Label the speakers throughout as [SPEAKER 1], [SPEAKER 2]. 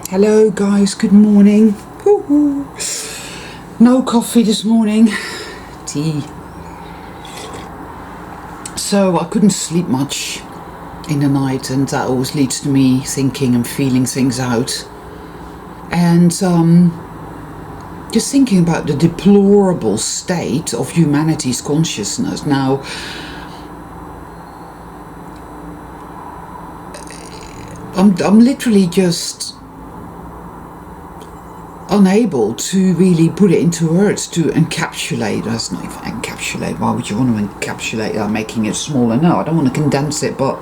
[SPEAKER 1] Hello guys, good morning. Woo-hoo. No coffee this morning, tea. So I couldn't sleep much in the night, and that always leads to me thinking and feeling things out. And just thinking about the deplorable state of humanity's consciousness. Now, I'm literally just unable to really put it into words to encapsulate. That's not even encapsulate. Why would you want to encapsulate that, making it smaller? No, I don't want to condense it, but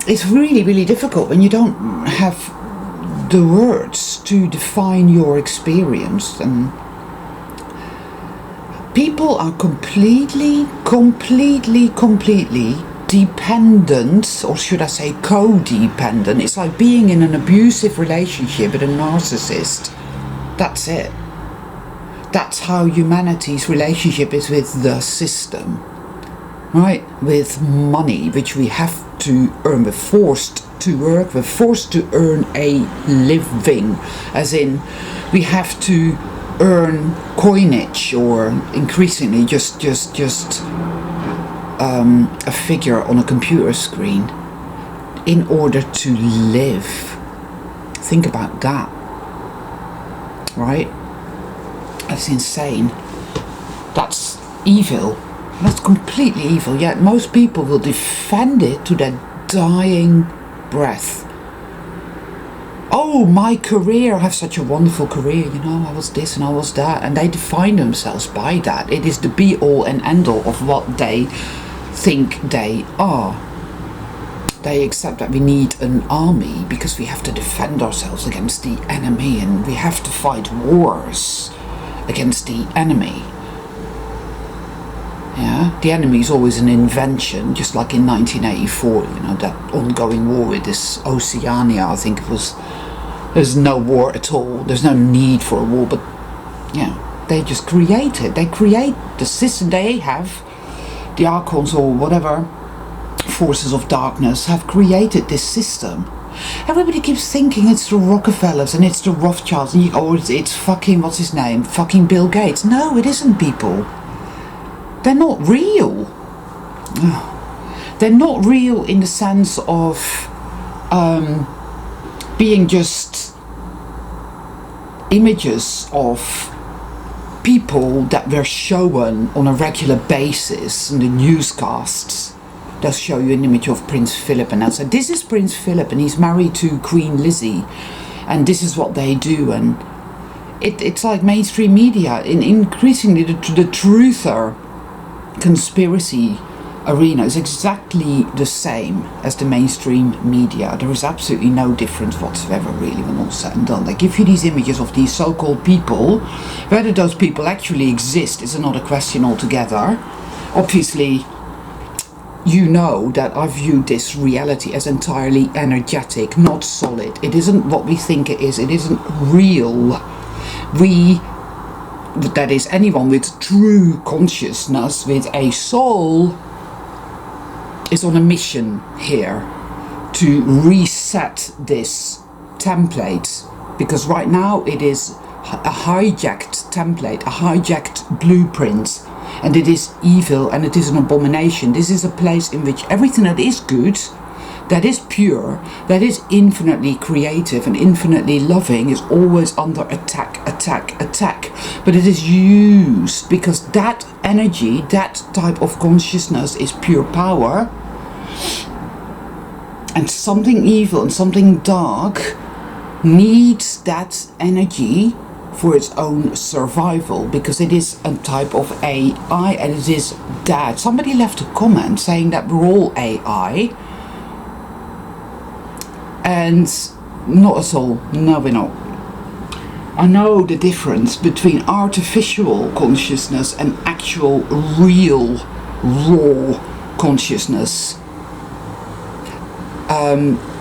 [SPEAKER 1] it's really, really difficult when you don't have the words to define your experience. And people are completely dependent, or should I say codependent. It's like being in an abusive relationship with a narcissist. That's it. That's how humanity's relationship is with the system, right? With money, which we have to earn. We're forced to work. We're forced to earn a living, as in we have to earn coinage, or increasingly just a figure on a computer screen in order to live. Think about that, right? That's insane. That's evil. That's completely evil. Yet most people will defend it to their dying breath. Oh, my career, I have such a wonderful career, I was this and I was that, and they define themselves by that. It is the be all and end all of what they think they are. They accept that we need an army because we have to defend ourselves against the enemy, and we have to fight wars against the enemy. Yeah, the enemy is always an invention, just like in 1984, that ongoing war with this Oceania. I think it was, there's no war at all, there's no need for a war, but they just create it. They create the system. They have, the Archons or whatever forces of darkness have created this system. Everybody keeps thinking it's the Rockefellers and it's the Rothschilds, and it's fucking, what's his name, fucking Bill Gates. No, it isn't, people. They're not real. They're not real in the sense of being just images of people that were shown on a regular basis in the newscasts. They'll show you an image of Prince Philip, and they'll say, this is Prince Philip and he's married to Queen Lizzie and this is what they do. And it's like mainstream media, in increasingly the truther conspiracy arena is exactly the same as the mainstream media. There is absolutely no difference whatsoever, really, when all's said and done. They give you these images of these so-called people. Whether those people actually exist is another question altogether. Obviously, you know that I view this reality as entirely energetic, not solid. It isn't what we think it is. It isn't real. That is, anyone with true consciousness, with a soul, is on a mission here to reset this template, because right now it is a hijacked template, a hijacked blueprint, and it is evil and it is an abomination. This is a place in which everything that is good, that is pure, that is infinitely creative and infinitely loving, is always under attack. But it is used because that energy, that type of consciousness is pure power, and something evil and something dark needs that energy for its own survival, because it is a type of AI, and it is that. Somebody left a comment saying that we're all AI, and not at all. No, we're not. I know the difference between artificial consciousness and actual, real, raw consciousness.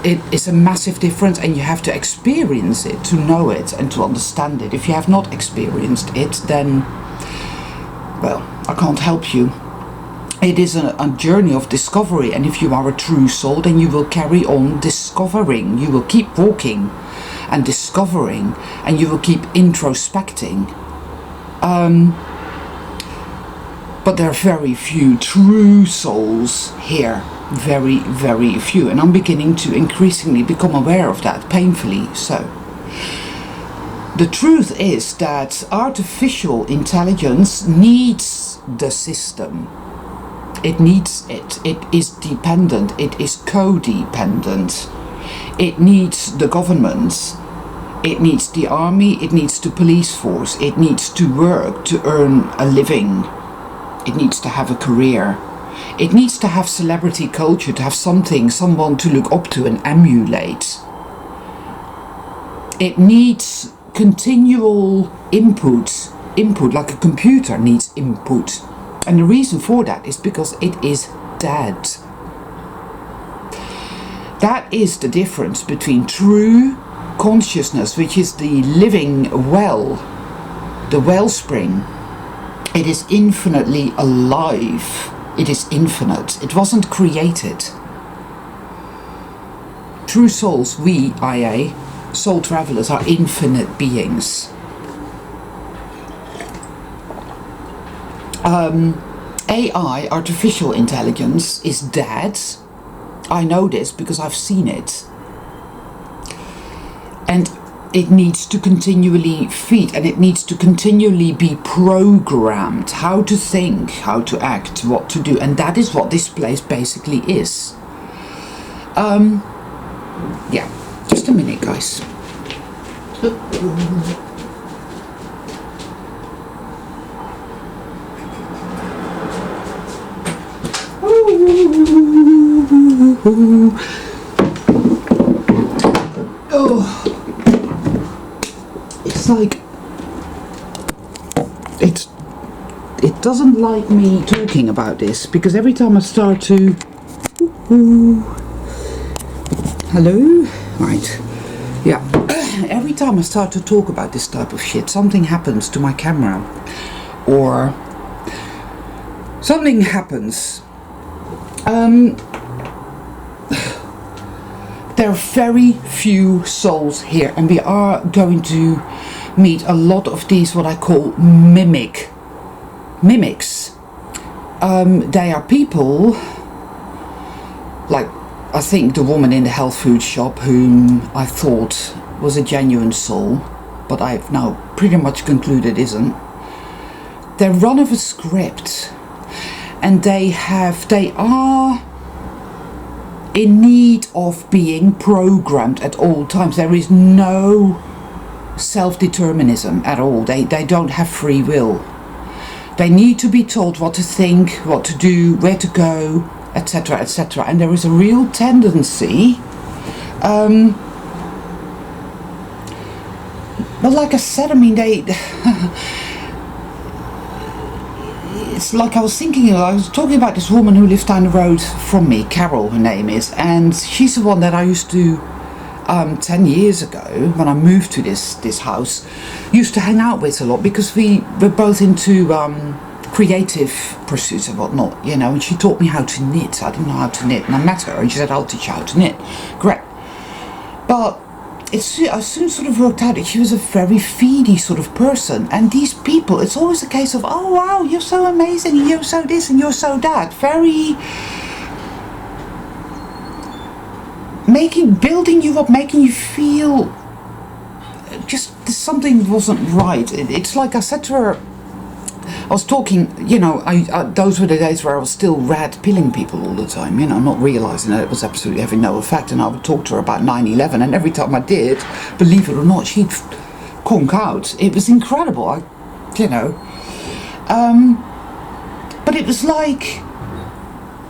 [SPEAKER 1] It is a massive difference, and you have to experience it to know it and to understand it. If you have not experienced it, then, well, I can't help you. It is a journey of discovery, and if you are a true soul, then you will carry on discovering. You will keep walking, and discovering, and you will keep introspecting. But there are very few true souls here. Very, very few. And I'm beginning to increasingly become aware of that, painfully so. The truth is that artificial intelligence needs the system. It needs it. It is dependent. It is codependent. It needs the government. It needs the army. It needs the police force. It needs to work to earn a living. It needs to have a career. It needs to have celebrity culture, to have something, someone to look up to and emulate. It needs continual input like a computer needs input. And the reason for that is because it is dead. That is the difference between true consciousness, which is the living well, the wellspring. It is infinitely alive. It is infinite. It wasn't created. True souls, we, IA, soul travelers, are infinite beings. AI, artificial intelligence, is dead. I know this because I've seen it. And it needs to continually feed, and it needs to continually be programmed how to think, how to act, what to do. And that is what this place basically is. Yeah, just a minute, guys. Oh, it's like it doesn't like me talking about this, because every time I start to hello, right, yeah, every time I start to talk about this type of shit, something happens to my camera, or something happens. There are very few souls here, and we are going to meet a lot of these what I call mimics. They are people like, I think, the woman in the health food shop, whom I thought was a genuine soul, but I've now pretty much concluded isn't. They run of a script, and they are in need of being programmed at all times. There is no self-determinism at all. They don't have free will. They need to be told what to think, what to do, where to go, etc., etc. And there is a real tendency, but like I said, I mean, it's like I was talking about this woman who lives down the road from me, Carol, her name is, and she's the one that I used to, 10 years ago, when I moved to this house, used to hang out with a lot, because we were both into creative pursuits and whatnot, you know, and she taught me how to knit. I didn't know how to knit, and I met her and she said, I'll teach you how to knit. Great. But I soon sort of worked out that she was a very feedy sort of person, and these people, it's always a case of, oh wow, you're so amazing, and you're so this and you're so that, very building you up, making you feel just something wasn't right. It's like I said to her, I was talking, you know, those were the days where I was still red pilling people all the time, you know, not realising that it was absolutely having no effect. And I would talk to her about 9/11, and every time I did, believe it or not, she'd conk out. It was incredible, you know. But it was like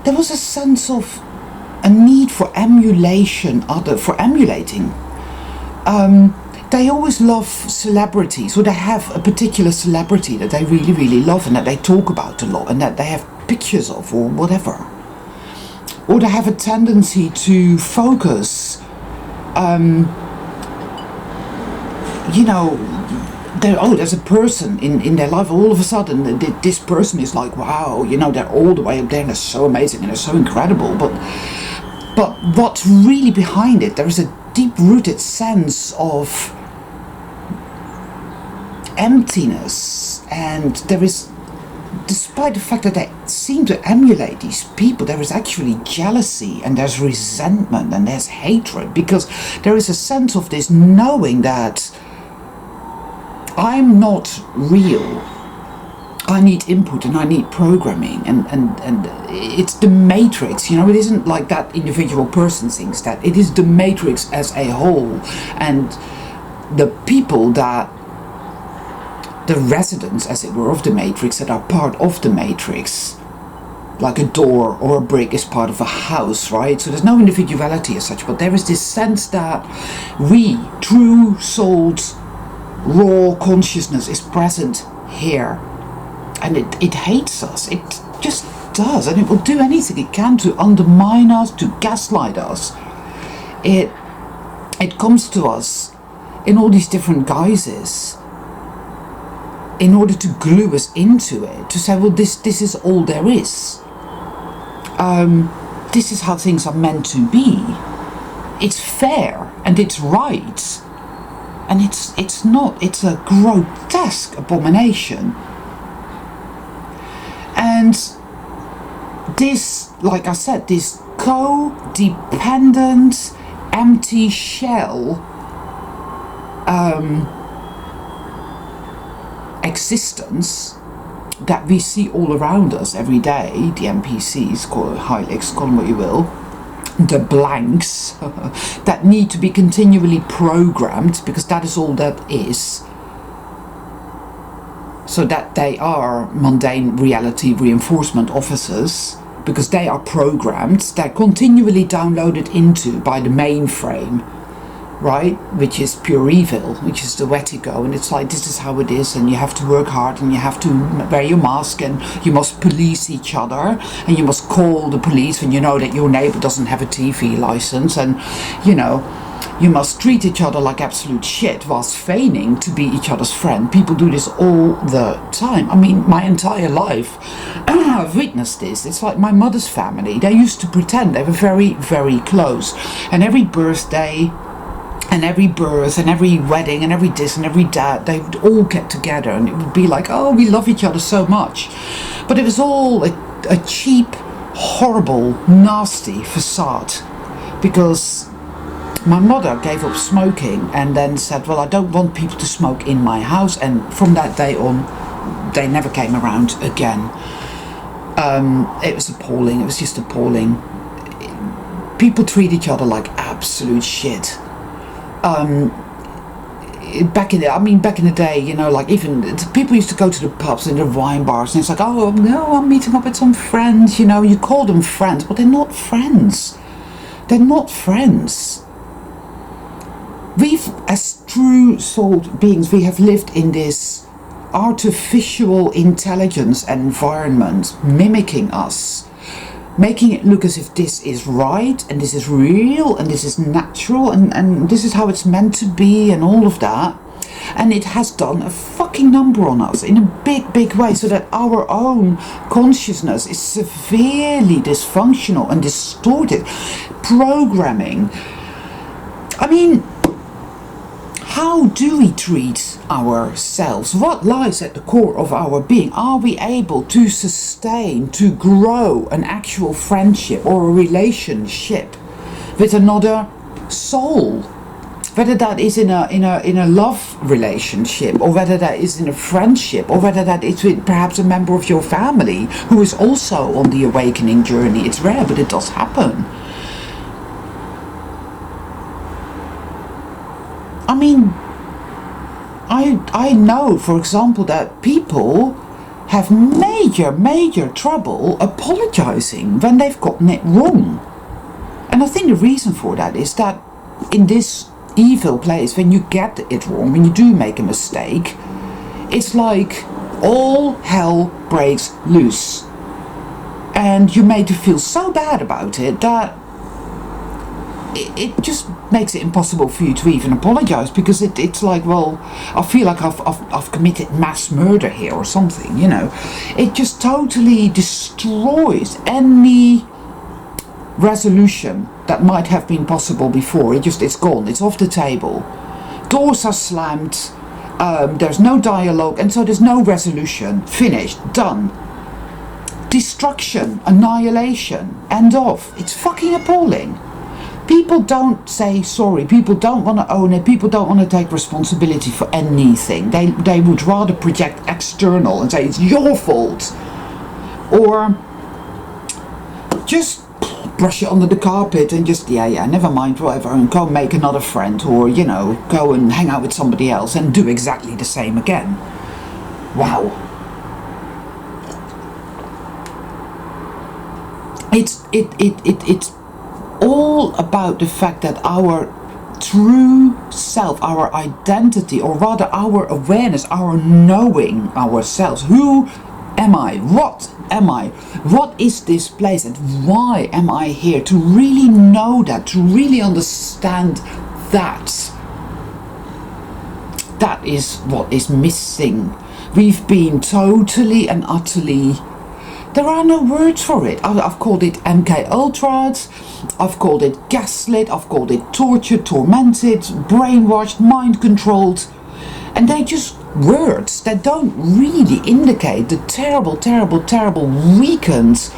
[SPEAKER 1] there was a sense of a need for emulating. They always love celebrities, or they have a particular celebrity that they really, really love and that they talk about a lot and that they have pictures of, or whatever. Or they have a tendency to focus, you know, there's a person in their life, all of a sudden this person is like, wow, you know, they're all the way up there and they're so amazing and they're so incredible, but what's really behind it, there is a deep-rooted sense of emptiness, and there is, despite the fact that they seem to emulate these people, there is actually jealousy, and there's resentment, and there's hatred, because there is a sense of this knowing that I'm not real. I need input and I need programming, and it's the matrix, it isn't like that individual person thinks that, it is the matrix as a whole, and the people that, the residents as it were of the matrix, that are part of the matrix, like a door or a brick is part of a house, right? So there's no individuality as such, but there is this sense that we, true souls, raw consciousness is present here. And it hates us. It just does. And it will do anything it can to undermine us, to gaslight us. It comes to us in all these different guises in order to glue us into it. To say, well, this is all there is. This is how things are meant to be. It's fair and it's right. And it's not. It's a grotesque abomination. And this, like I said, this codependent, empty shell existence that we see all around us every day, the NPCs, call it Hylics, call them what you will, the blanks that need to be continually programmed, because that is all that is. So that they are mundane reality reinforcement officers, because they are programmed, they're continually downloaded into by the mainframe, right? Which is pure evil, which is the Wetigo, and it's like, this is how it is, and you have to work hard, and you have to wear your mask, and you must police each other, and you must call the police when you know that your neighbor doesn't have a TV license, and you must treat each other like absolute shit whilst feigning to be each other's friend. People do this all the time. I mean, my entire life, I've witnessed this. It's like my mother's family. They used to pretend they were very, very close. And every birthday, and every birth, and every wedding, and every this, and every that, they would all get together. And it would be like, oh, we love each other so much. But it was all a cheap, horrible, nasty facade. Because my mother gave up smoking and then said, well, I don't want people to smoke in my house, and from that day on they never came around again. It was appalling. It was just appalling. People treat each other like absolute shit. Back in the day, like even people used to go to the pubs and the wine bars, and it's like, oh no, I'm meeting up with some friends, you call them friends, but they're not friends. They're not friends. We've, as true souled beings, we have lived in this artificial intelligence environment mimicking us, making it look as if this is right, and this is real, and this is natural, and this is how it's meant to be, and all of that. And it has done a fucking number on us in a big, big way, so that our own consciousness is severely dysfunctional and distorted. Programming. I mean, how do we treat ourselves? What lies at the core of our being? Are we able to sustain, to grow an actual friendship or a relationship with another soul? Whether that is in a love relationship, or whether that is in a friendship, or whether that is with perhaps a member of your family who is also on the awakening journey. It's rare, but it does happen. I mean, I know, for example, that people have major trouble apologizing when they've gotten it wrong. And I think the reason for that is that in this evil place, when you get it wrong, when you do make a mistake, it's like all hell breaks loose. And you made you feel so bad about it that it just makes it impossible for you to even apologize, because it's like, well, I feel like I've committed mass murder here or something, It just totally destroys any resolution that might have been possible before. It's gone. It's off the table. Doors are slammed. There's no dialogue, and so there's no resolution. Finished. Done. Destruction. Annihilation. End of. It's fucking appalling. People don't say sorry. People don't want to own it. People don't want to take responsibility for anything. They would rather project external and say it's your fault. Or just brush it under the carpet and just, yeah, never mind, whatever, and go make another friend, or, you know, go and hang out with somebody else and do exactly the same again. Wow. It's all about the fact that our true self, our identity, or rather our awareness, our knowing ourselves. Who am I? What am I? What is this place, and why am I here? To really know that, to really understand that. That is what is missing. We've been totally and utterly, there are no words for it. I've called it MK Ultras, I've called it gaslit, I've called it tortured, tormented, brainwashed, mind controlled, and they're just words that don't really indicate the terrible, terrible, terrible, weakened,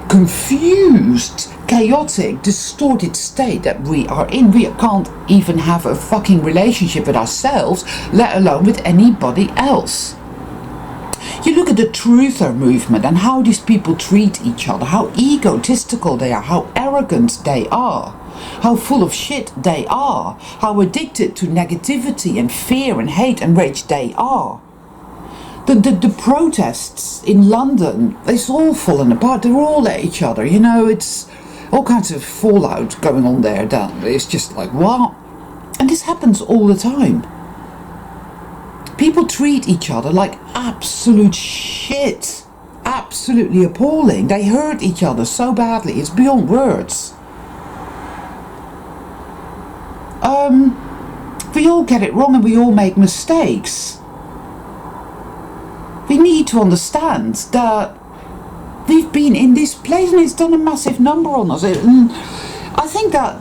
[SPEAKER 1] confused, chaotic, distorted state that we are in. We can't even have a fucking relationship with ourselves, let alone with anybody else. You look at the truther movement and how these people treat each other, how egotistical they are, how arrogant they are, how full of shit they are, how addicted to negativity and fear and hate and rage they are. The protests in London, it's all fallen apart. They're all at each other, you know, it's all kinds of fallout going on there. It's just like, what? And this happens all the time. People treat each other like absolute shit. Absolutely appalling. They hurt each other so badly. It's beyond words. We all get it wrong and we all make mistakes. We need to understand that we've been in this place and it's done a massive number on us. I think that...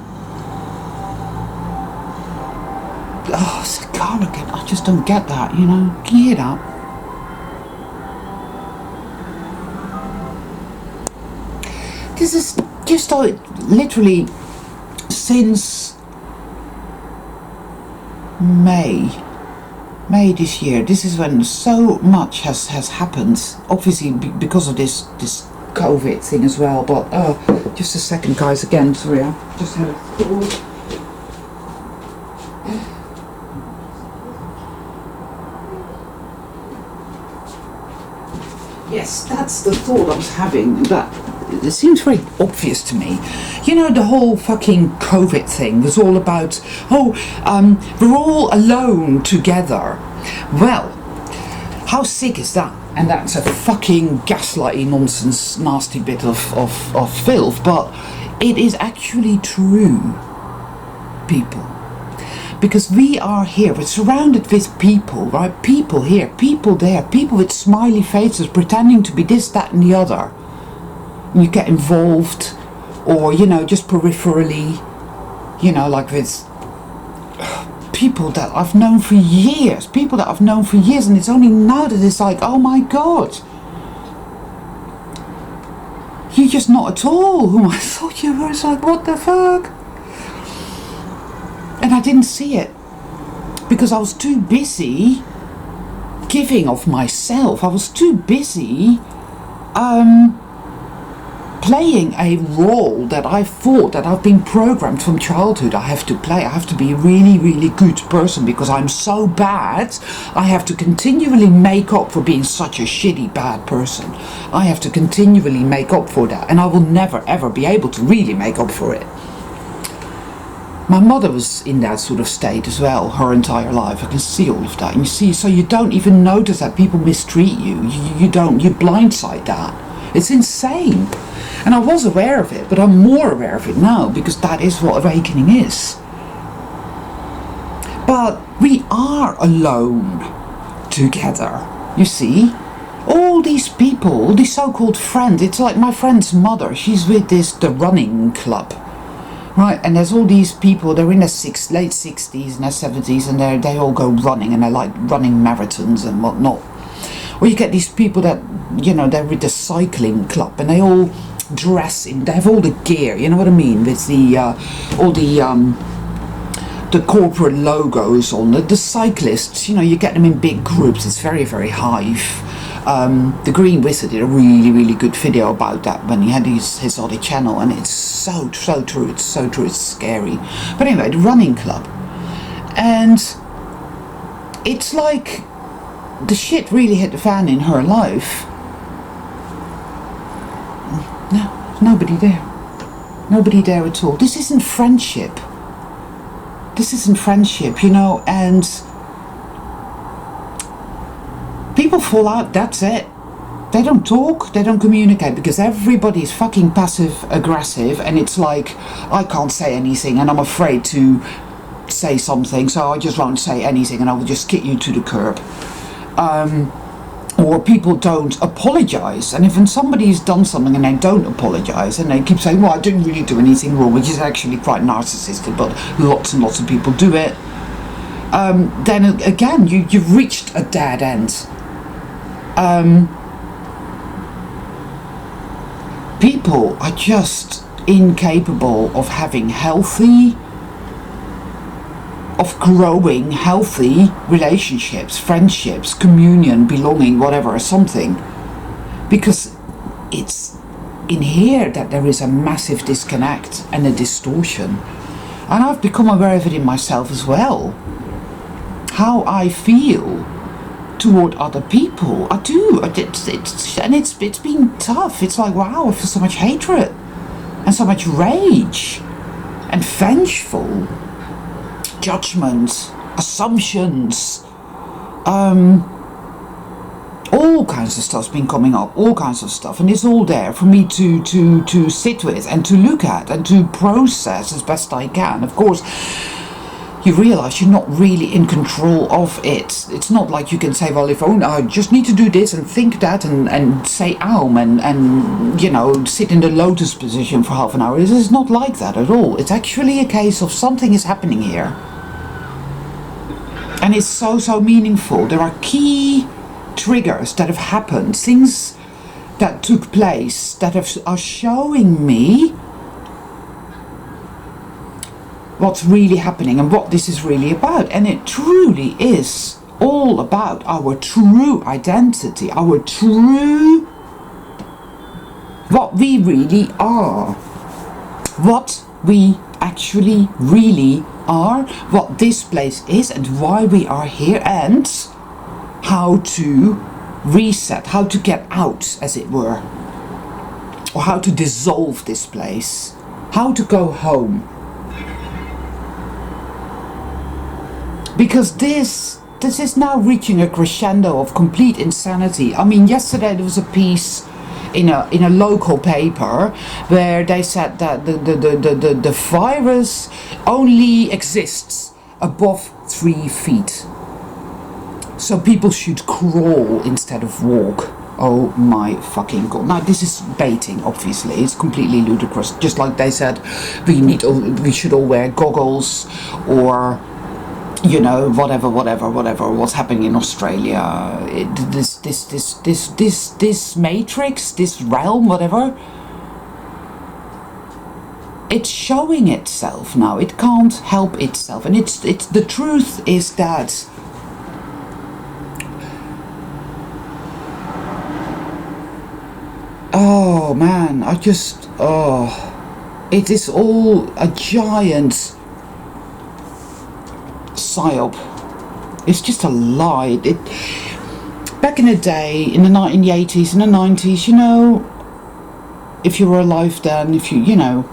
[SPEAKER 1] Oh, it's a car again. I just don't get that, you know. Can you hear that? This is just literally since May this year. This is when so much has happened. Obviously because of this COVID thing as well. But just a second, guys. Again, sorry. I just had a thought. Yes, that's the thought I was having. That it seems very obvious to me. You know, the whole fucking COVID thing was all about, we're all alone together. Well, how sick is that? And that's a fucking gaslighty nonsense, nasty bit of filth, but it is actually true, people. Because we are here, we're surrounded with people, right? People here, people there, people with smiley faces pretending to be this, that and the other. And you get involved, or, you know, just peripherally, you know, like with people that I've known for years, and it's only now that it's like, oh my God, you're just not at all who I thought you were. It's like, what the fuck? And I didn't see it because I was too busy giving of myself. I was too busy playing a role that I thought that I've been programmed from childhood I have to play. I have to be a really, really good person because I'm so bad. I have to continually make up for being such a shitty bad person. I have to continually make up for that, and I will never ever be able to really make up for it. My mother was in that sort of state as well, her entire life. I can see all of that. And you see, so you don't even notice that people mistreat you. You blindside that. It's insane. And I was aware of it, but I'm more aware of it now because that is what awakening is. But we are alone together, you see. All all these people, all these so-called friends. It's like my friend's mother. She's with the running club, right? And there's all these people. They're in their late 60s and their 70s, and they all go running, and they like running marathons and whatnot. Or you get these people that, you know, they're with the cycling club, and they all dress in. They have all the gear. You know what I mean? With the all the corporate logos on the cyclists. You know, you get them in big groups. It's very, very hive. The Green Wizard did a really, really good video about that when he had his other channel, and it's so true. It's so true. It's scary. But anyway, the running club, and it's like the shit really hit the fan in her life. No, nobody there. Nobody there at all. This isn't friendship. This isn't friendship, you know, and people fall out, that's it. They don't talk, they don't communicate, because everybody's fucking passive aggressive, and it's like, I can't say anything and I'm afraid to say something, so I just won't say anything and I will just kick you to the curb. Or people don't apologise, and if somebody's done something and they don't apologise and they keep saying, well, I didn't really do anything wrong, which is actually quite narcissistic, but lots and lots of people do it, then again you've reached a dead end. People are just incapable of having growing healthy relationships, friendships, communion, belonging, whatever, something, because it's in here that there is a massive disconnect and a distortion, and I've become aware of it in myself as well, how I feel toward other people. I do. It's been tough. It's like, wow, I feel so much hatred and so much rage and vengeful judgment, assumptions, all kinds of stuff's been coming up, all kinds of stuff, and it's all there for me to sit with and to look at and to process as best I can. Of course, you realise you're not really in control of it. It's not like you can say, well, if I just need to do this and think that and say Aum and you know, sit in the lotus position for half an hour. It is not like that at all. It's actually a case of something is happening here. And it's so meaningful. There are key triggers that have happened, things that took place that are showing me what's really happening and what this is really about. And it truly is all about our true identity, our true, what we really are, what we actually really are, what this place is and why we are here, and how to reset, how to get out, as it were, or how to dissolve this place, how to go home. Because this is now reaching a crescendo of complete insanity. I mean, yesterday there was a piece in a local paper where they said that the virus only exists above 3 feet. So people should crawl instead of walk. Oh my fucking god. Now this is baiting, obviously. It's completely ludicrous. Just like they said we should all wear goggles, or you know, whatever, what's happening in Australia, this matrix, this realm, whatever, it's showing itself now. It can't help itself, and it's the truth is that oh man, it is all a giant psyop. It's just a lie. Back in the day, in the 80s and the 90s, you know, if you were alive then, if you know,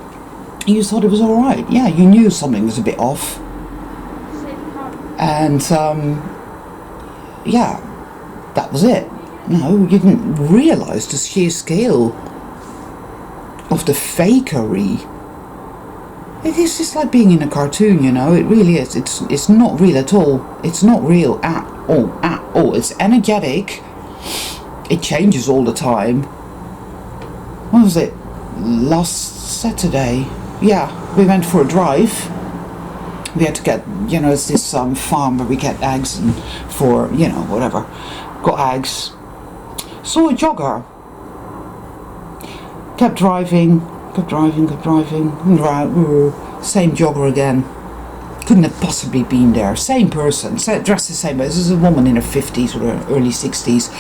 [SPEAKER 1] you thought it was alright. Yeah, you knew something was a bit off. And, yeah, that was it. No, you didn't realise the sheer scale of the fakery. It is just like being in a cartoon, you know. It really is. It's not real at all. It's not real at all. It's energetic. It changes all the time. What was it? Last Saturday? Yeah, we went for a drive. We had to get, it's this farm where we get eggs and for, whatever. Got eggs. Saw a jogger. Kept driving. Right, same jogger again. Couldn't have possibly been there. Same person, dressed the same way. This is a woman in her 50s or her early 60s,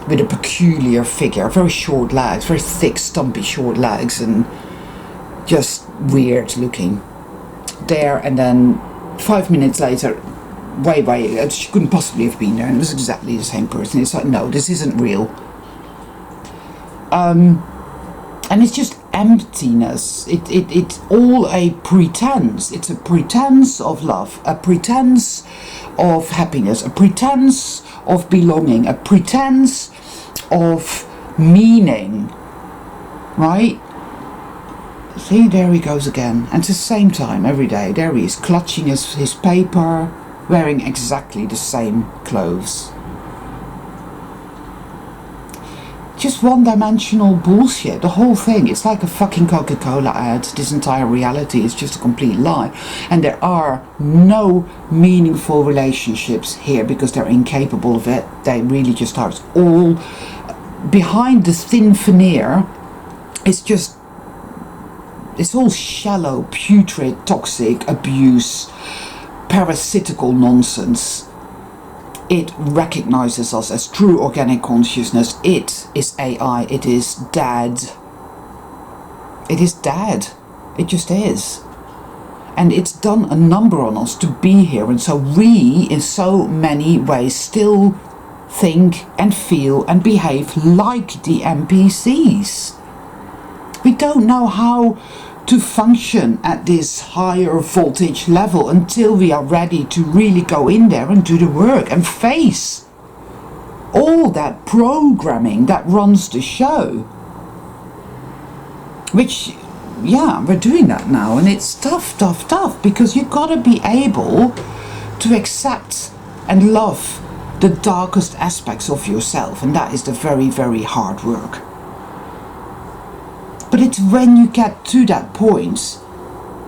[SPEAKER 1] with a peculiar figure, very short legs, very thick, stumpy, short legs, and just weird looking. There, and then 5 minutes later, she couldn't possibly have been there, and it was exactly the same person. It's like, no, this isn't real. And it's just emptiness. It's all a pretense. It's a pretense of love, a pretense of happiness, a pretense of belonging, a pretense of meaning, right? See, there he goes again. And at the same time, every day, there he is, clutching his paper, wearing exactly the same clothes. Just one-dimensional bullshit, the whole thing. It's like a fucking Coca-Cola ad. This entire reality is just a complete lie. And there are no meaningful relationships here because they're incapable of it. They really just are. It's all behind the thin veneer. It's all shallow, putrid, toxic abuse, parasitical nonsense. It recognizes us as true organic consciousness. It is AI. It is dad. It is dad. It just is. And it's done a number on us to be here. And so we, in so many ways, still think and feel and behave like the NPCs. We don't know how to function at this higher voltage level until we are ready to really go in there and do the work and face all that programming that runs the show. Which, yeah, we're doing that now, and it's tough, because you've got to be able to accept and love the darkest aspects of yourself, and that is the very, very hard work. But it's when you get to that point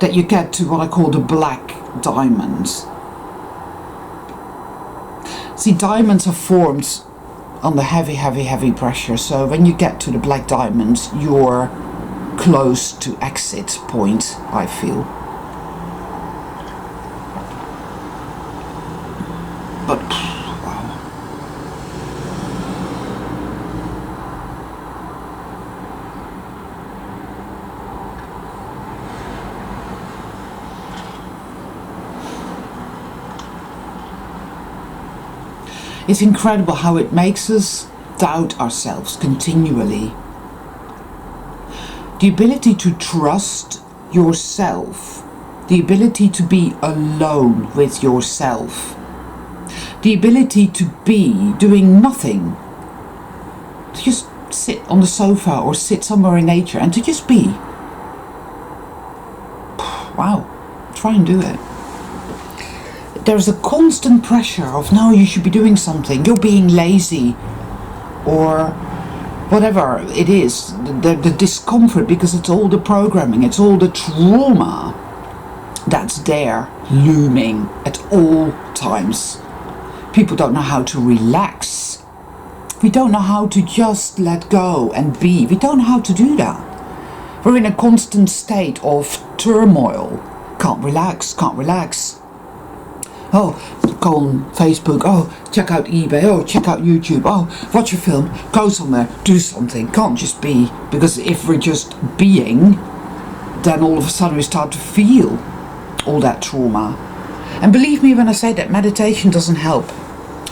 [SPEAKER 1] that you get to what I call the black diamonds. See, diamonds are formed under heavy pressure. So when you get to the black diamonds, you're close to exit point, I feel. But, wow. It's incredible how it makes us doubt ourselves continually. The ability to trust yourself, the ability to be alone with yourself, the ability to be doing nothing, to just sit on the sofa or sit somewhere in nature and to just be. Wow, try and do it. There's a constant pressure of, no, you should be doing something, you're being lazy, or whatever it is, the discomfort, because it's all the programming, it's all the trauma that's there, looming at all times. People don't know how to relax. We don't know how to just let go and be. We don't know how to do that. We're in a constant state of turmoil. Can't relax. Oh, go on Facebook. Oh, check out eBay. Oh, check out YouTube. Oh, watch a film. Go somewhere. Do something. Can't just be. Because if we're just being, then all of a sudden we start to feel all that trauma. And believe me when I say that meditation doesn't help.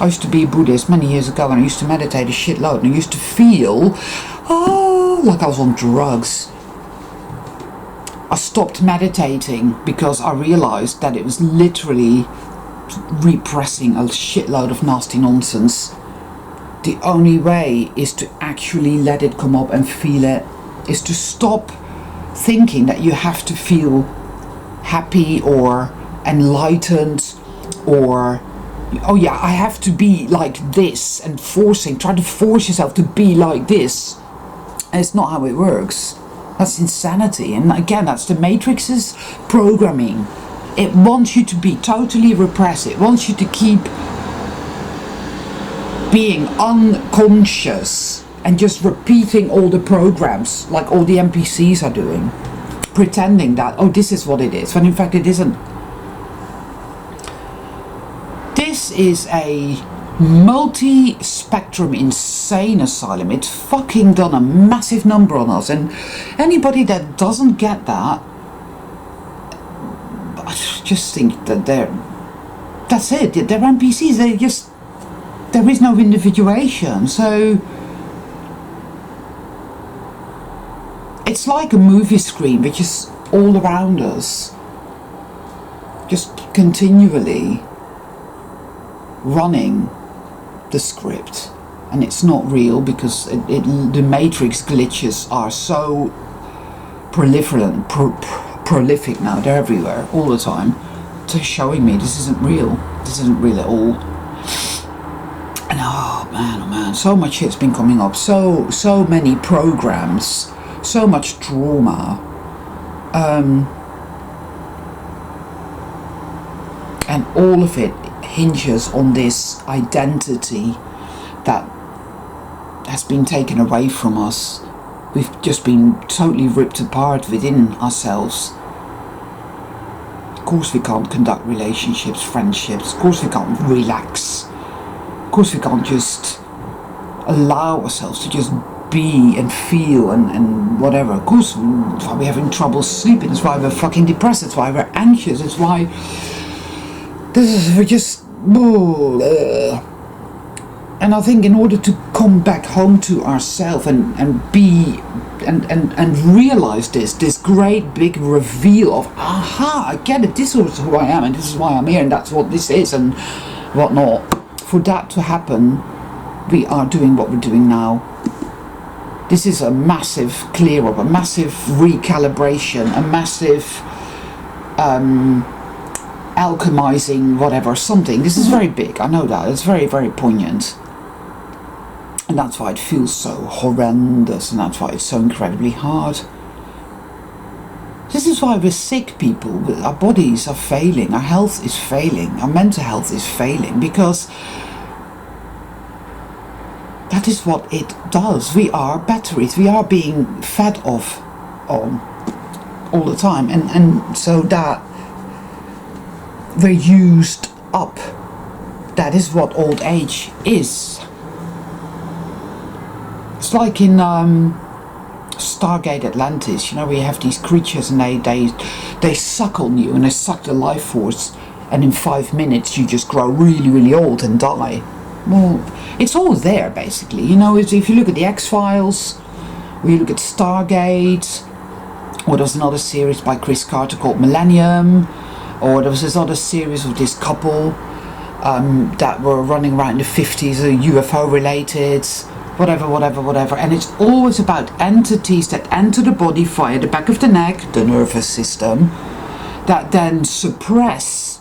[SPEAKER 1] I used to be a Buddhist many years ago, and I used to meditate a shitload, and I used to feel, like I was on drugs. I stopped meditating because I realized that it was literally repressing a shitload of nasty nonsense. The only way is to actually let it come up and feel it, is to stop thinking that you have to feel happy or enlightened or oh yeah, I have to be like this, and try to force yourself to be like this. And it's not how it works. That's insanity. And again, that's the Matrix's programming. It wants you to be totally repressed. It wants you to keep being unconscious and just repeating all the programs like all the NPCs are doing, pretending that, oh, this is what it is, when in fact it isn't. This is a multi-spectrum insane asylum. It's fucking done a massive number on us, and anybody that doesn't get that, I just think that that's it, they're NPCs. There is no individuation. So it's like a movie screen which is all around us, just continually running the script, and it's not real because the Matrix glitches are so prolific now. They're everywhere all the time. They're showing me this isn't real. This isn't real at all. And oh man, so much shit's been coming up. So many programs, so much trauma, and all of it hinges on this identity that has been taken away from us. We've just been totally ripped apart within ourselves. Of course we can't conduct relationships, friendships. Of course we can't relax. Of course we can't just allow ourselves to just be and feel and whatever. Of course, that's why we're having trouble sleeping. That's why we're fucking depressed. That's why we're anxious. That's why we're just... And I think in order to come back home to ourselves and be and realize this great big reveal of, aha, I get it, this is who I am and this is why I'm here and that's what this is and whatnot. For that to happen, we are doing what we're doing now. This is a massive clear up, a massive recalibration, a massive alchemizing, whatever, something. This is very big, I know that. It's very, very poignant. And that's why it feels so horrendous, and that's why it's so incredibly hard. This is why we're sick people. Our bodies are failing, our health is failing, our mental health is failing, because that is what it does. We are batteries, we are being fed off all the time, and so that we're used up. That is what old age is. It's like in Stargate Atlantis, you know, we have these creatures and they suck on you and they suck the life force, and in 5 minutes you just grow really, really old and die. Well, it's all there basically, you know. If you look at the X-Files, or you look at Stargate, or there's another series by Chris Carter called Millennium, or there was this other series of this couple that were running around in the 50s, UFO related, whatever, and it's always about entities that enter the body via the back of the neck, the nervous system, that then suppress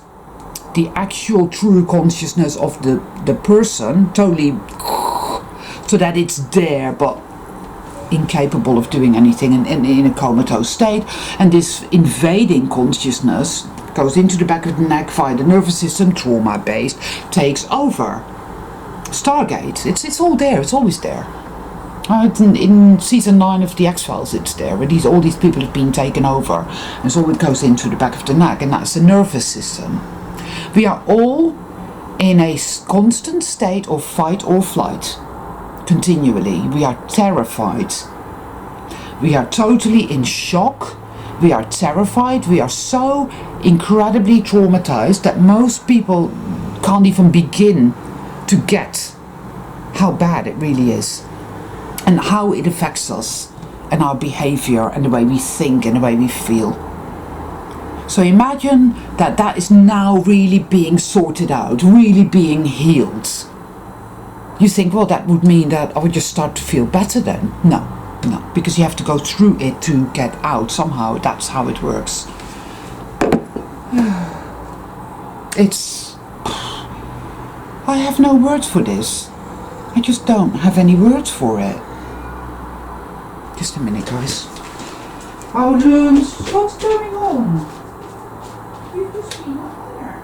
[SPEAKER 1] the actual true consciousness of the person, totally, so that it's there but incapable of doing anything in a comatose state, and this invading consciousness goes into the back of the neck via the nervous system, trauma based, takes over. Stargate, it's all there, it's always there. In season 9 of the X-Files it's there, where all these people have been taken over, and so it goes into the back of the neck, and that's the nervous system. We are all in a constant state of fight or flight, continually. We are terrified. We are totally in shock. We are terrified. We are so incredibly traumatized that most people can't even begin to get how bad it really is, and how it affects us and our behavior and the way we think and the way we feel. So imagine that is now really being sorted out, really being healed. You think, well, that would mean that I would just start to feel better then. No, because you have to go through it to get out somehow. That's how it works. I have no words for this. I just don't have any words for it. Just a minute, guys. Oh, Loons, what's going on? You just been up there.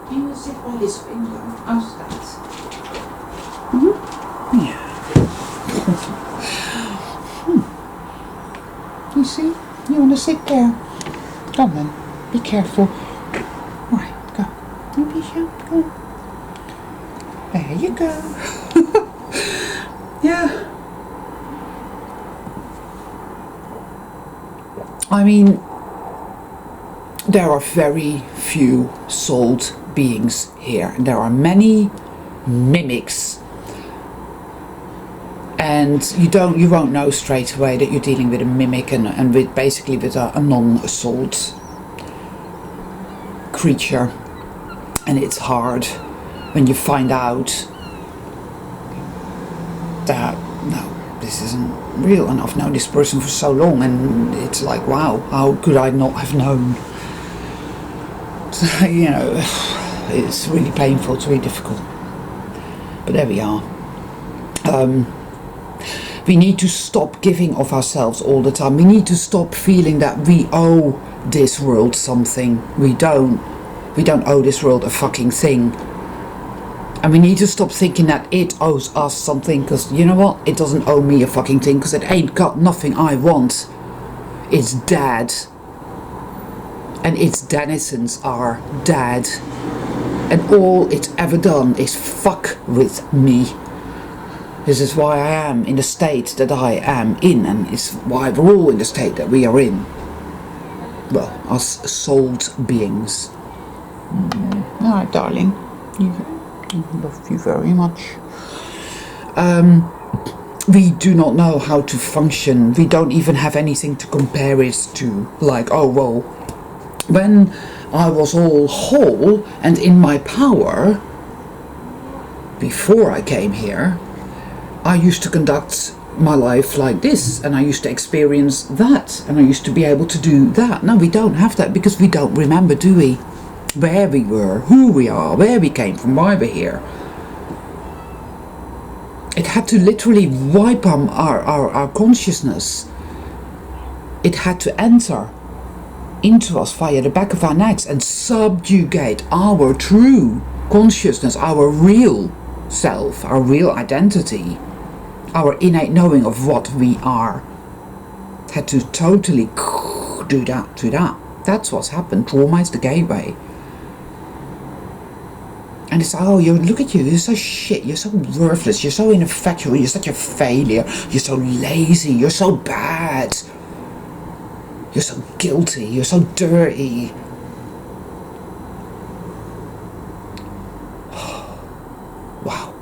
[SPEAKER 1] You will sit by this window. How's that? Yeah. You see? You want to sit there? Come on. Be careful. Right, go. You be sharp. Go. There you go. Yeah. I mean, there are very few souled beings here. There are many mimics, and you won't know straight away that you're dealing with a mimic and with basically with a non-souled creature. And it's hard when you find out that no, this isn't real, and I've known this person for so long, and it's like, wow, how could I not have known? So, you know, it's really painful, it's really difficult, but there we are. We need to stop giving of ourselves all the time. We need to stop feeling that we owe this world something. We don't owe this world a fucking thing. And we need to stop thinking that it owes us something, because you know what? It doesn't owe me a fucking thing, because it ain't got nothing I want. It's dead. And its denizens are dead. And all it's ever done is fuck with me. This is why I am in the state that I am in, and it's why we're all in the state that we are in. Well, us souled beings. Alright, darling. I love you very much. We do not know how to function. We don't even have anything to compare it to. Like, oh well, when I was all whole and in my power, before I came here, I used to conduct my life like this, and I used to experience that, and I used to be able to do that. No, we don't have that, because we don't remember, do we? Where we were, who we are, where we came from, why we're here. It had to literally wipe our consciousness. It had to enter into us via the back of our necks and subjugate our true consciousness, our real self, our real identity, our innate knowing of what we are. It had to totally do that. That's what's happened. Trauma is the gateway. And it's like, oh, look at you, you're so shit, you're so worthless, you're so ineffectual, you're such a failure, you're so lazy, you're so bad, you're so guilty, you're so dirty. Wow.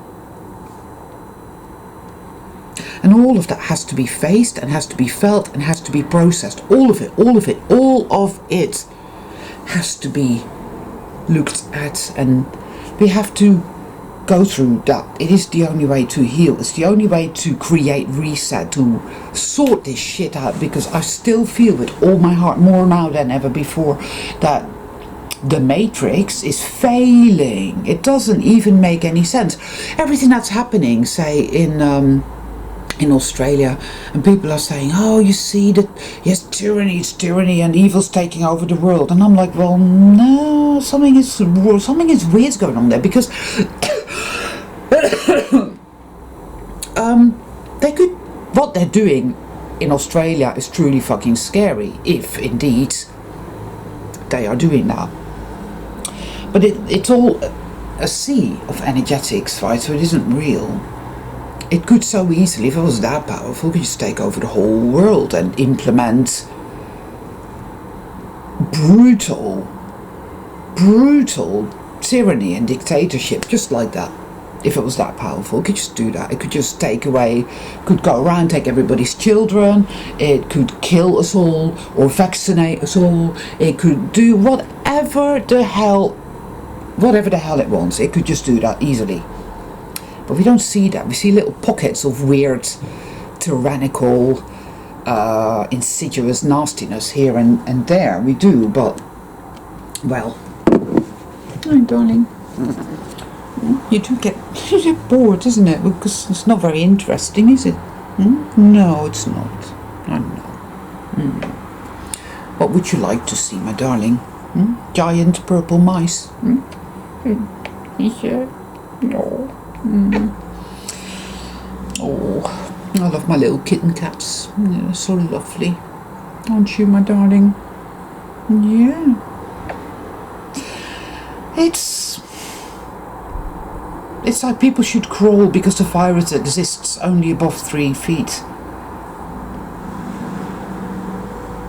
[SPEAKER 1] And all of that has to be faced and has to be felt and has to be processed. All of it has to be looked at, and we have to go through that. It is the only way to heal. It's the only way to create reset, to sort this shit out, because I still feel with all my heart, more now than ever before, that the matrix is failing. It doesn't even make any sense. Everything that's happening, say in Australia, and people are saying, oh, you see that, yes, it's tyranny and evil's taking over the world, and I'm like, well, no, something is weird going on there, because what they're doing in Australia is truly fucking scary, if indeed they are doing that. But it's all a sea of energetics, right? So it isn't real. It could so easily, if it was that powerful, could just take over the whole world and implement brutal tyranny and dictatorship, just like that. If it was that powerful, it could just do that. It could just take away, could go around, take everybody's children, it could kill us all, or vaccinate us all, it could do whatever the hell it wants. It could just do that easily. But we don't see that. We see little pockets of weird, tyrannical, insidious nastiness here and there. We do, but, well, my darling. You do get bored, isn't it? Because it's not very interesting, is it? No, it's not. I know. What would you like to see, my darling? Giant purple mice? Yeah. No. Oh, I love my little kitten cats. They're so lovely. Aren't you, my darling? Yeah. It's like people should crawl because the virus exists only above 3 feet.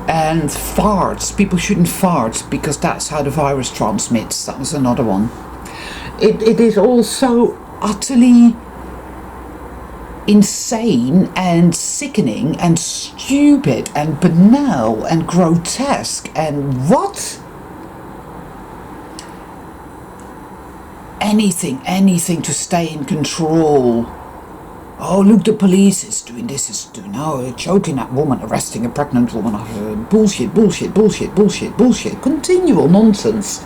[SPEAKER 1] And farts, people shouldn't fart because that's how the virus transmits. That was another one. It is all so utterly insane and sickening and stupid and banal and grotesque and what? Anything to stay in control. Oh, look, the police is doing this, is doing now, choking that woman, arresting a pregnant woman. Bullshit. Continual nonsense.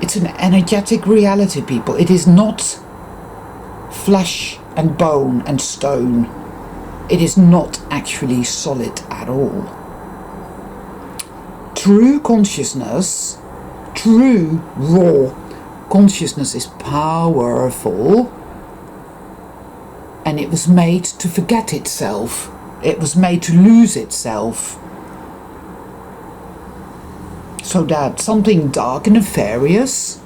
[SPEAKER 1] It's an energetic reality, people. It is not flesh and bone and stone. It is not actually solid at all. True consciousness, true raw consciousness is powerful, and it was made to forget itself. It was made to lose itself. So that something dark and nefarious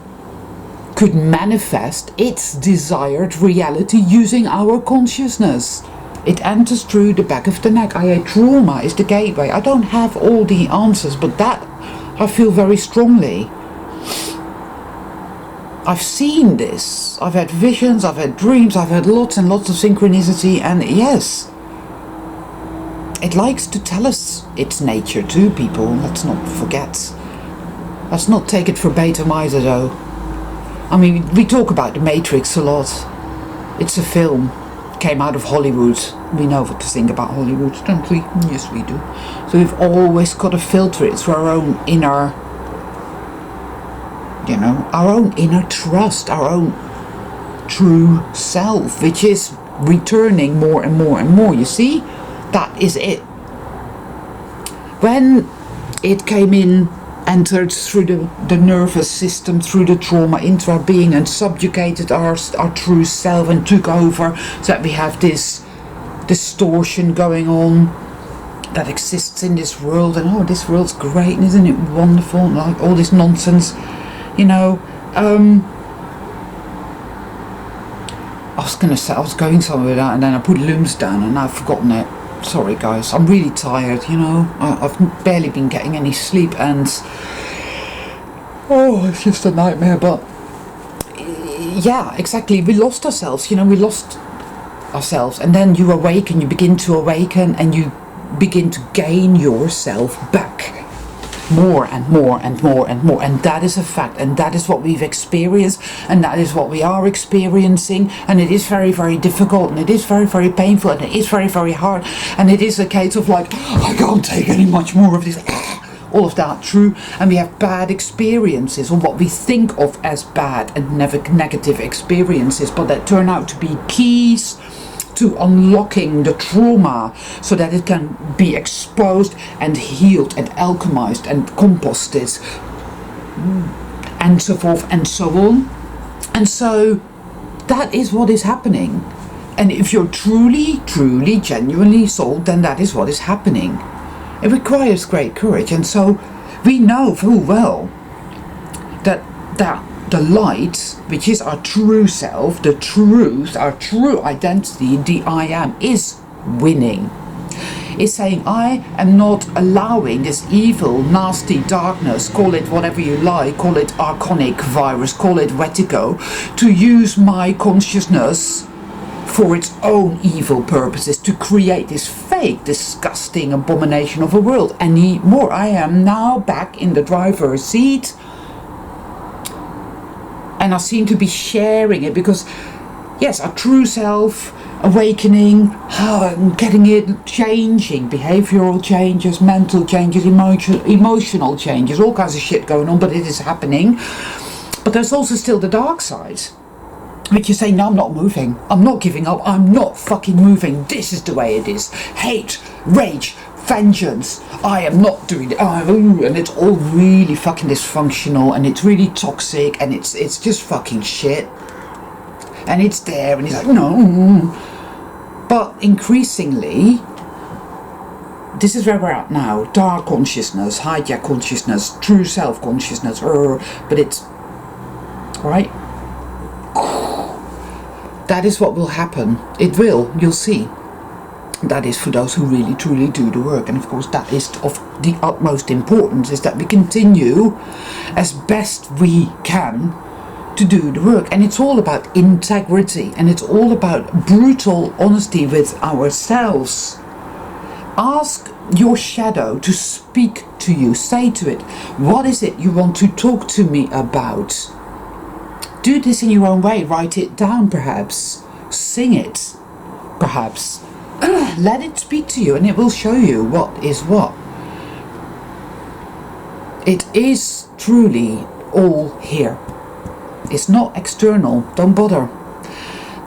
[SPEAKER 1] could manifest its desired reality using our consciousness. It enters through the back of the neck. Trauma is the gateway. I don't have all the answers, but that I feel very strongly. I've seen this. I've had visions, I've had dreams, I've had lots and lots of synchronicity, and yes, it likes to tell us its nature too, people. Let's not forget. Let's not take it verbatim either, though. I mean, we talk about The Matrix a lot. It's a film. It came out of Hollywood. We know what to think about Hollywood, don't we? Yes, we do. So we've always got to filter it through our own inner, our own inner trust, our own true self, which is returning more and more and more. You see? That is it. When it came in, entered through the nervous system, through the trauma into our being and subjugated our true self and took over, so that we have this distortion going on that exists in this world, and this world's great, and isn't it wonderful, and like all this nonsense, I was going to say, I was going somewhere with that, and then I put looms down and I've forgotten it. Sorry guys, I'm really tired, I've barely been getting any sleep, and it's just a nightmare. But yeah, exactly, we lost ourselves, and then you begin to awaken, and you begin to gain yourself back more and more and more and more, and that is a fact, and that is what we've experienced, and that is what we are experiencing, and it is very, very difficult, and it is very, very painful, and it is very, very hard, and it is a case of like, I can't take any much more of this, all of that, true. And we have bad experiences, or what we think of as bad and negative experiences, but that turn out to be keys to unlocking the trauma, so that it can be exposed and healed and alchemized and composted and so forth and so on. And so that is what is happening. And if you're truly, genuinely sold, then that is what is happening. It requires great courage, and so we know full well that the light, which is our true self, the truth, our true identity, the I am, is winning. Is saying, I am not allowing this evil, nasty darkness, call it whatever you like, call it archonic virus, call it Wetigo, to use my consciousness for its own evil purposes, to create this fake, disgusting abomination of a world anymore. I am now back in the driver's seat, and I seem to be sharing it because, yes, our true self, awakening, getting it, changing, behavioral changes, mental changes, emotional changes, all kinds of shit going on, but it is happening. But there's also still the dark side, which you say, no, I'm not moving, I'm not giving up, I'm not fucking moving, this is the way it is. Hate, rage, vengeance, I am not doing it. And it's all really fucking dysfunctional, and it's really toxic, and it's just fucking shit. And it's there, and he's like, no. But increasingly, this is where we're at now. Dark consciousness, hijack consciousness, true self consciousness, but it's right. That is what will happen. It will, you'll see. That is for those who really truly do the work. And of course that is of the utmost importance, is that we continue as best we can to do the work. And it's all about integrity, and it's all about brutal honesty with ourselves. Ask your shadow to speak to you. Say to it, what is it you want to talk to me about? Do this in your own way. Write it down, perhaps. Sing it, perhaps. Let it speak to you, and it will show you what is what. It is truly all here. It's not external. Don't bother.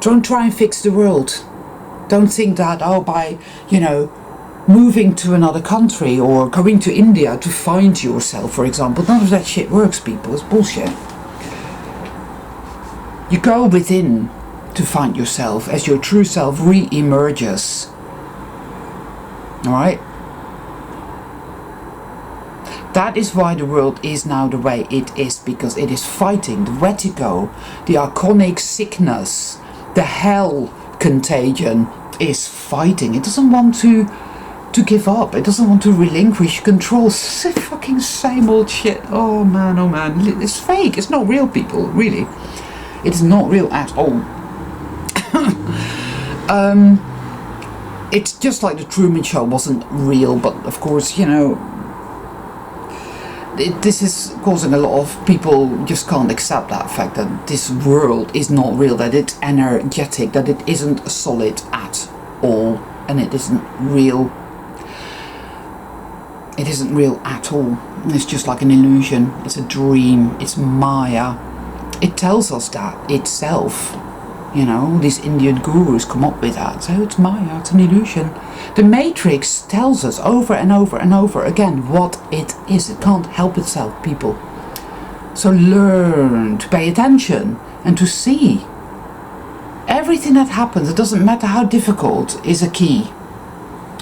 [SPEAKER 1] Don't try and fix the world. Don't think that, by, moving to another country or going to India to find yourself, for example. None of that shit works, people. It's bullshit. You go within to find yourself as your true self re-emerges. Alright? That is why the world is now the way it is, because it is fighting the vertigo, the archonic sickness, the hell contagion is fighting. It doesn't want to give up. It doesn't want to relinquish control. It's the fucking same old shit. Oh man, it's fake. It's not real, people, really. It's not real at all. It's just like the Truman Show wasn't real, but of course, this is causing a lot of people just can't accept that fact that this world is not real, that it's energetic, that it isn't solid at all, and it isn't real. It isn't real at all. It's just like an illusion. It's a dream. It's Maya. It tells us that itself. These Indian gurus come up with that. So it's Maya, it's an illusion. The Matrix tells us over and over and over again what it is. It can't help itself, people. So learn to pay attention and to see. Everything that happens, it doesn't matter how difficult, is a key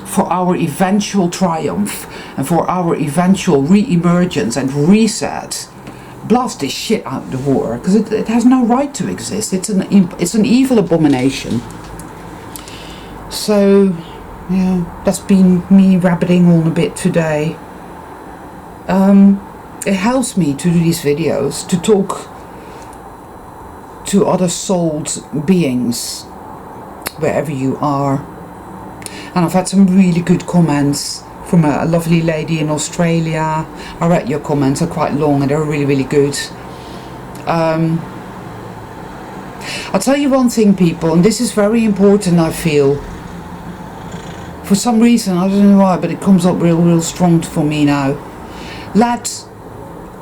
[SPEAKER 1] for our eventual triumph and for our eventual re-emergence and reset. Blast this shit out of the war, because it has no right to exist. It's an evil abomination. So, yeah, that's been me rabbiting on a bit today. It helps me to do these videos, to talk to other souled beings, wherever you are. And I've had some really good comments from a lovely lady in Australia. I read your comments, are quite long and they're really, really good. I'll tell you one thing, people, and this is very important, I feel. For some reason, I don't know why, but it comes up real strong for me now. Let's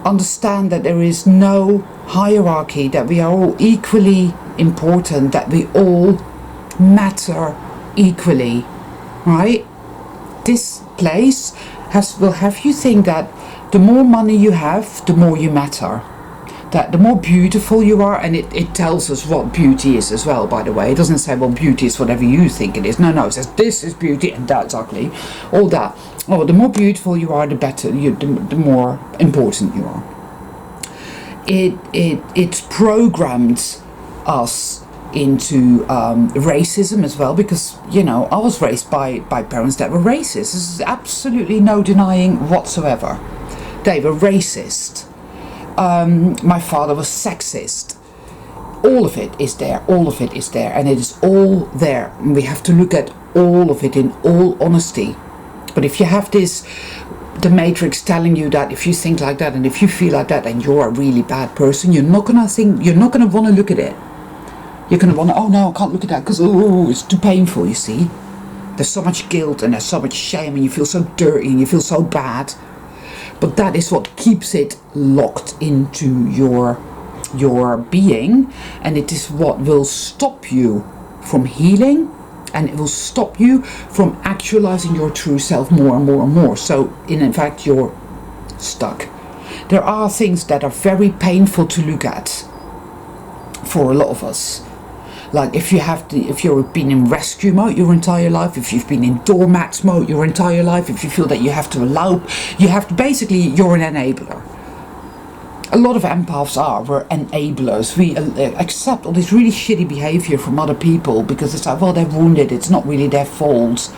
[SPEAKER 1] understand that there is no hierarchy, that we are all equally important, that we all matter equally, right? This place will have you think that the more money you have, the more you matter. That the more beautiful you are, and it tells us what beauty is as well, by the way. It doesn't say, well, beauty is whatever you think it is. No, it says this is beauty and that's ugly. All that. Oh, the more beautiful you are, the better, the more important you are. It's programmed us into racism as well, because I was raised by parents that were racist. There's absolutely no denying whatsoever. They were racist. My father was sexist. All of it is there, and it is all there, and we have to look at all of it in all honesty. But if you have the Matrix telling you that if you think like that and if you feel like that, then you're a really bad person, you're not gonna want to look at it. You're going to want to, oh no, I can't look at that because, oh, it's too painful, you see. There's so much guilt and there's so much shame and you feel so dirty and you feel so bad. But that is what keeps it locked into your being, and it is what will stop you from healing, and it will stop you from actualizing your true self more and more and more. So in fact you're stuck. There are things that are very painful to look at for a lot of us. Like if you've been in rescue mode your entire life, if you've been in doormat mode your entire life, if you feel that you have to basically, you're an enabler. A lot of empaths we're enablers. We accept all this really shitty behavior from other people because it's like, well, they're wounded, it's not really their fault.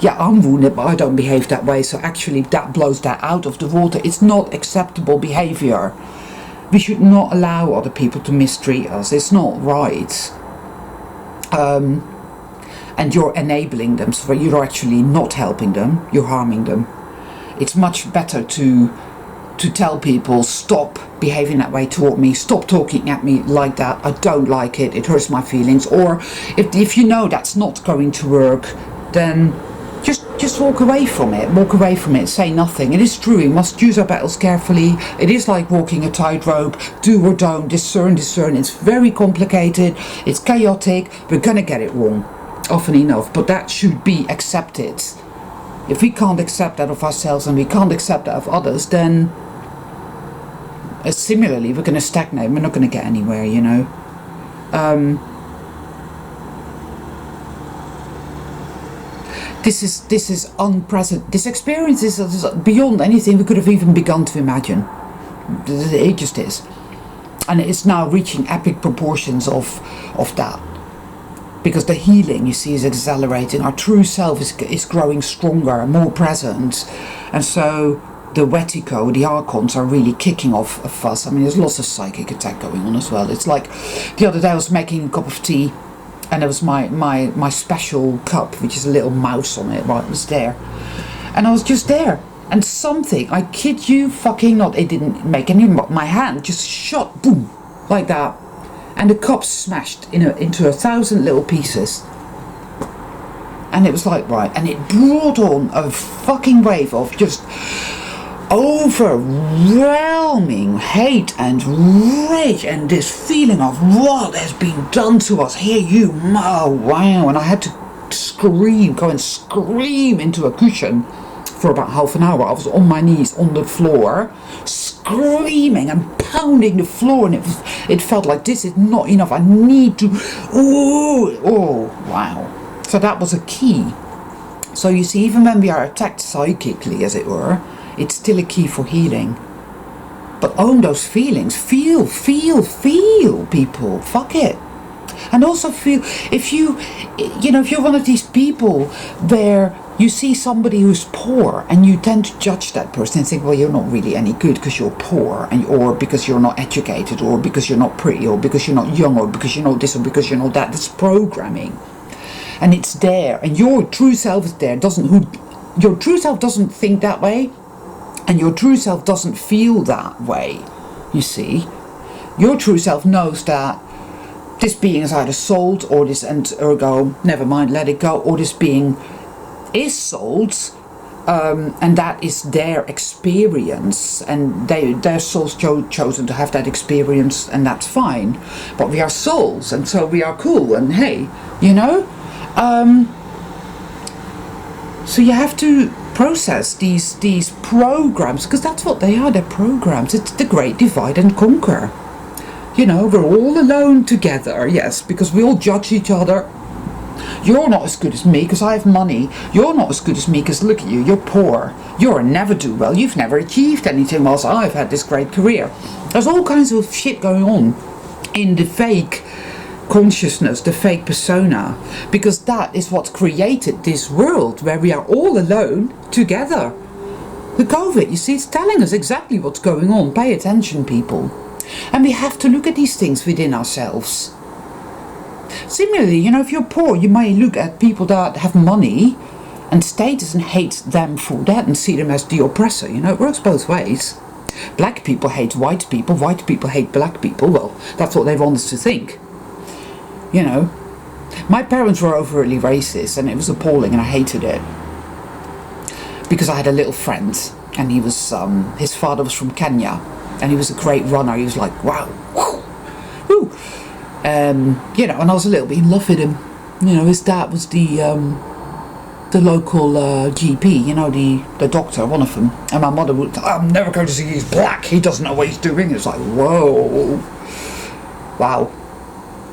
[SPEAKER 1] Yeah, I'm wounded, but I don't behave that way, so actually that blows that out of the water. It's not acceptable behavior. We should not allow other people to mistreat us. It's not right. And you're enabling them, so you're actually not helping them, you're harming them. It's much better to tell people, stop behaving that way toward me, stop talking at me like that, I don't like it, it hurts my feelings. Or if you know that's not going to work, then just walk away from it, say nothing. It is true, we must choose our battles carefully. It is like walking a tightrope, do or don't, discern. It's very complicated, it's chaotic, we're gonna get it wrong often enough, but that should be accepted. If we can't accept that of ourselves and we can't accept that of others, then similarly we're going to stagnate, we're not going to get anywhere, you know. This is unprecedented. This experience is beyond anything we could have even begun to imagine. It just is, and it's now reaching epic proportions of that, because the healing, you see, is accelerating. Our true self is growing stronger and more present, and so the Wetico, the Archons, are really kicking off a fuss. I mean, there's lots of psychic attack going on as well. It's like the other day I was making a cup of tea, and there was my special cup, which is a little mouse on it, right, was there. And I was just there, and something, I kid you fucking not, it didn't make any, my hand just shot, boom, like that. And the cup smashed into 1,000 little pieces. And it was like, right, and it brought on a fucking wave of just overwhelming hate and rage and this feeling of what has been done to us. Here you, oh wow. And I had to go and scream into a cushion for about half an hour. I was on my knees on the floor, screaming and pounding the floor, and it felt like this is not enough. I need to, oh wow. So that was a key. So you see, even when we are attacked psychically, as it were, it's still a key for healing. But own those feelings. Feel, people. Fuck it. And also feel, if you're one of these people where you see somebody who's poor and you tend to judge that person and think, well, you're not really any good because you're poor, or because you're not educated, or because you're not pretty, or because you're not young, or because you know this, or because you know that. That's programming. And it's there, and your true self is there. Your true self doesn't think that way, and your true self doesn't feel that way, you see. Your true self knows that this being is either sold, or this, and ergo, never mind, let it go, or this being is sold, and that is their experience, and their souls chosen to have that experience, and that's fine. But we are souls, and so we are cool, and hey, you know. So you have to process these programs, because that's what they are, they're programs. It's the great divide and conquer. You know, we're all alone together, yes, because we all judge each other. You're not as good as me because I have money. You're not as good as me because look at you, you're poor. You're a never-do-well. You've never achieved anything whilst I've had this great career. There's all kinds of shit going on in the fake consciousness, the fake persona, because that is what created this world where we are all alone together. The COVID, you see, it's telling us exactly what's going on. Pay attention, people. And we have to look at these things within ourselves. Similarly, you know, if you're poor, you may look at people that have money and status and hate them for that and see them as the oppressor. You know, it works both ways. Black people hate white people hate black people. Well, that's what they want us to think. you know. My parents were overtly racist, and it was appalling, and I hated it. Because I had a little friend, and he was, his father was from Kenya, and he was a great runner. He was like, wow, whoo, whoo. You know, and I was a little bit in love with him. You know, his dad was the local GP, you know, the doctor, one of them. And my mother would, I'm never going to see he's black. He doesn't know what he's doing. It's like, whoa, wow.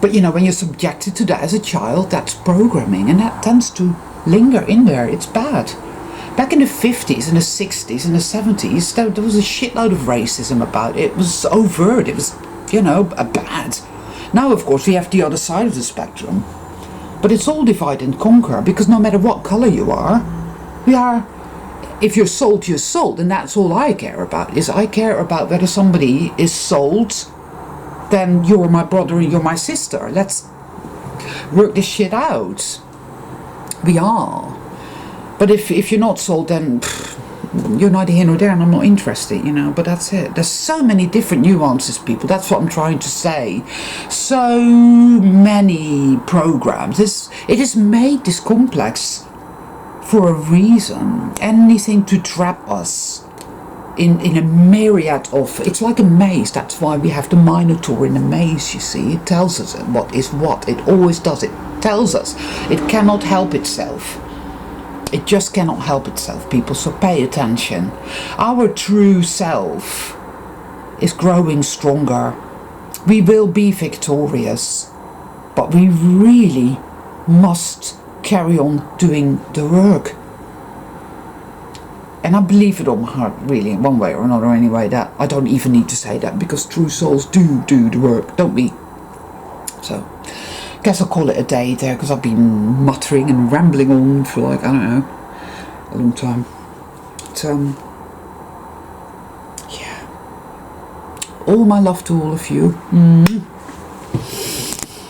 [SPEAKER 1] But, you know, when you're subjected to that as a child, that's programming, and that tends to linger in there. It's bad. Back in the 50s and the 60s and the 70s, there was a shitload of racism about it. It was overt. It was, you know, bad. Now, of course, we have the other side of the spectrum. But it's all divide and conquer, because no matter what colour you are, if you're sold, you're sold. And that's all I care about, is I care about whether somebody is sold, then you're my brother and you're my sister. Let's work this shit out. We are. But if you're not sold, then you're neither here nor there, and I'm not interested, you know. But that's it. There's so many different nuances, people. That's what I'm trying to say. So many programs. It is made this complex for a reason. Anything to trap us in a myriad of... It's like a maze. That's why we have the Minotaur in a maze, you see. It tells us what is what. It always does. It tells us. It cannot help itself. It just cannot help itself, people, so pay attention. Our true self is growing stronger. We will be victorious, but we really must carry on doing the work. And I believe it on my heart, really, in one way or another anyway, that I don't even need to say that, because true souls do the work, don't we? So... guess I'll call it a day there, because I've been muttering and rambling on for like, I don't know, a long time. But, yeah. All my love to all of you.